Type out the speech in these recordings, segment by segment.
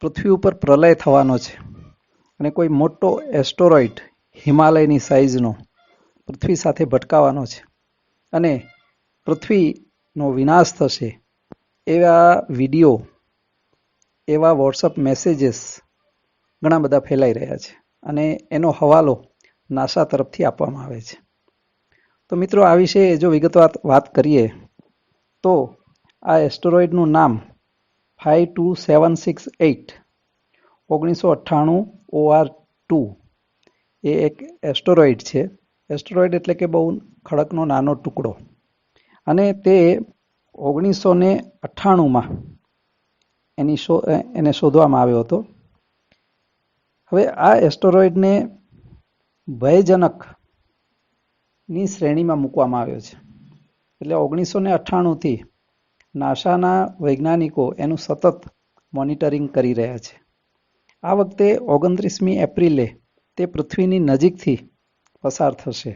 પૃથ્વી ઉપર પ્રલય થવાનો છે અને કોઈ મોટો એસ્ટરોઇડ હિમાલયની સાઇઝનો પૃથ્વી સાથે ભટકાવાનો છે અને પૃથ્વીનો વિનાશ થશે એવા વિડીયો, એવા વોટ્સઅપ મેસેજીસ ઘણા બધા ફેલાઈ રહ્યા છે અને એનો હવાલો નાસા તરફથી આપવામાં આવે છે. તો મિત્રો, આ વિશે જો વિગતવાર વાત કરીએ તો આ એસ્ટરોઇડનું નામ 52768 1998 OR2 એ એક એસ્ટરોઇડ છે. એસ્ટરોઇડ એટલે કે બહુ ખડકનો નાનો ટુકડો, અને તે 1998માં એને શોધવામાં આવ્યો હતો. હવે આ એસ્ટરોઇડને ભયજનકની શ્રેણીમાં મૂકવામાં આવ્યો છે. એટલે 1998થી નાસાના વૈજ્ઞાનિકો એનું સતત મોનિટરિંગ કરી રહ્યા છે. આ વખતે 29મી એપ્રિલે તે પૃથ્વીની નજીકથી પસાર થશે.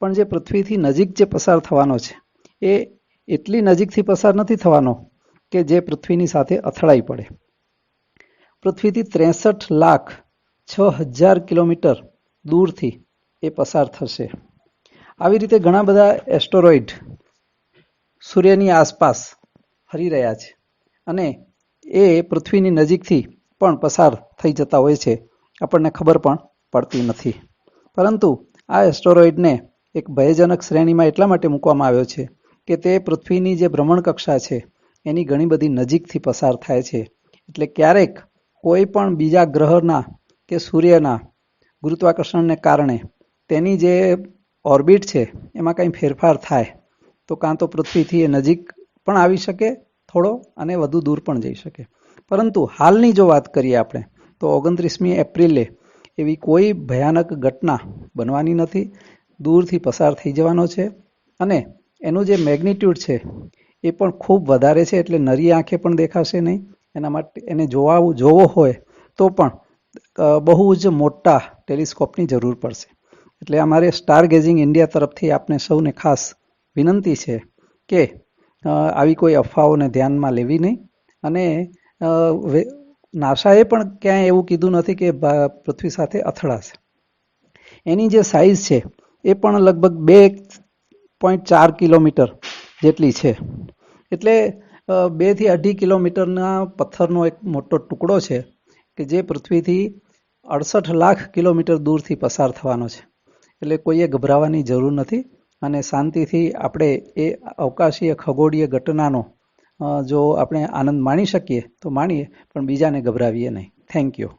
પણ જે પૃથ્વીથી નજીક જે પસાર થવાનો છે એ એટલી નજીકથી પસાર નથી થવાનો કે જે પૃથ્વીની સાથે અથડાઈ પડે. પૃથ્વીથી 63,06,000 કિલોમીટર દૂરથી એ પસાર થશે. આવી રીતે ઘણા બધા એસ્ટરોઇડ સૂર્યની આસપાસ ફરી રહ્યા છે અને એ પૃથ્વીની નજીકથી પણ પસાર થઈ જતા હોય છે, આપણને ખબર પણ પડતી નથી. પરંતુ આ એસ્ટરોઇડને એક ભયજનક શ્રેણીમાં એટલા માટે મૂકવામાં આવ્યો છે કે તે પૃથ્વીની જે ભ્રમણકક્ષા છે એની ઘણી બધી નજીકથી પસાર થાય છે. એટલે ક્યારેક કોઈ પણ બીજા ગ્રહના કે સૂર્યના ગુરુત્વાકર્ષણને કારણે તેની જે ઓર્બિટ છે એમાં કંઈ ફેરફાર થાય તો કાં તો પૃથ્વીથી એ નજીક પણ આવી શકે થોડો, અને વધુ દૂર પણ જઈ શકે. પરંતુ હાલની જો વાત કરીએ આપણે તો 29મી એપ્રિલે એવી કોઈ ભયાનક ઘટના બનવાની નથી. દૂરથી પસાર થઈ જવાનો છે અને એનું જે મેગ્નિટ્યુડ છે એ પણ ખૂબ વધારે છે. એટલે નરી આંખે પણ દેખાશે નહીં. એના માટે એને જોવો હોય તો પણ બહુ જ મોટા ટેલિસ્કોપની જરૂર પડશે. એટલે અમારે સ્ટાર ગેઝિંગ ઇન્ડિયા તરફથી આપને સૌને ખાસ વિનંતી છે કે આવી કોઈ અફવાઓને ધ્યાનમાં લેવી નહીં. અને નાસાએ પણ ક્યાંય એવું કીધું નથી કે પૃથ્વી સાથે અથડાશે. એની જે સાઇઝ છે એ પણ લગભગ 2.4 કિલોમીટર જેટલી છે. એટલે 2 થી 2.5 કિલોમીટરના પથ્થરનો એક મોટો ટુકડો છે કે જે પૃથ્વીથી 68 લાખ કિલોમીટર દૂરથી પસાર થવાનો છે. એટલે કોઈએ ગભરાવાની જરૂર નથી અને શાંતિથી આપણે એ અવકાશીય ખગોળીય ઘટનાનો જો આપણે આનંદ માણી શકીએ તો માણીએ, પણ બીજાને ગભરાવીએ નહીં. Thank you.